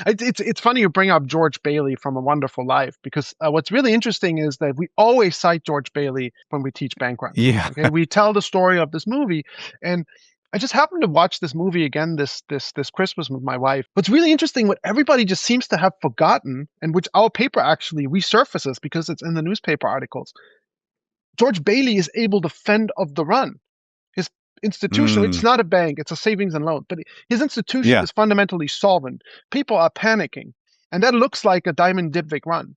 It's funny you bring up George Bailey from A Wonderful Life, because what's really interesting is that we always cite George Bailey when we teach bank run. Yeah. Okay, we tell the story of this movie, and I just happened to watch this movie again this Christmas with my wife. What's really interesting, what everybody just seems to have forgotten, and which our paper actually resurfaces because it's in the newspaper articles. George Bailey is able to fend of the run. His institution, it's Mm, not a bank, it's a savings and loan, but his institution yeah. is fundamentally solvent. People are panicking, and that looks like a Diamond Dybvig run.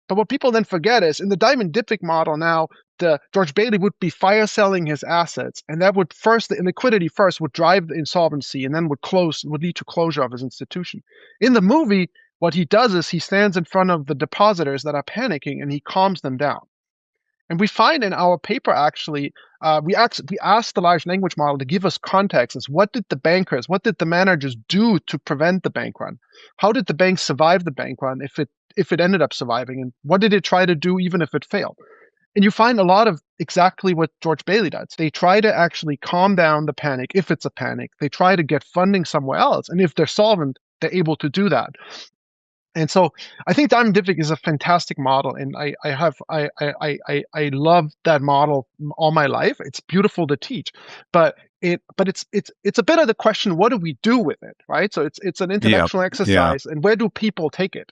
But what people then forget is in the Diamond Dybvig model now, the George Bailey would be fire selling his assets, and that would first, the liquidity first would drive the insolvency, and then would lead to closure of his institution. In the movie, what he does is he stands in front of the depositors that are panicking and he calms them down. And we find in our paper actually, we asked the large language model to give us context as what did the bankers, what did the managers do to prevent the bank run? How did the bank survive the bank run if it ended up surviving? And what did it try to do even if it failed? And you find a lot of exactly what George Bailey does. They try to actually calm down the panic if it's a panic. They try to get funding somewhere else. And if they're solvent, they're able to do that. And so I think Diamond Diptych is a fantastic model, and I love that model all my life. It's beautiful to teach, but it's a bit of the question: what do we do with it, right? So it's an Yeah. intellectual Yeah. exercise, and where do people take it?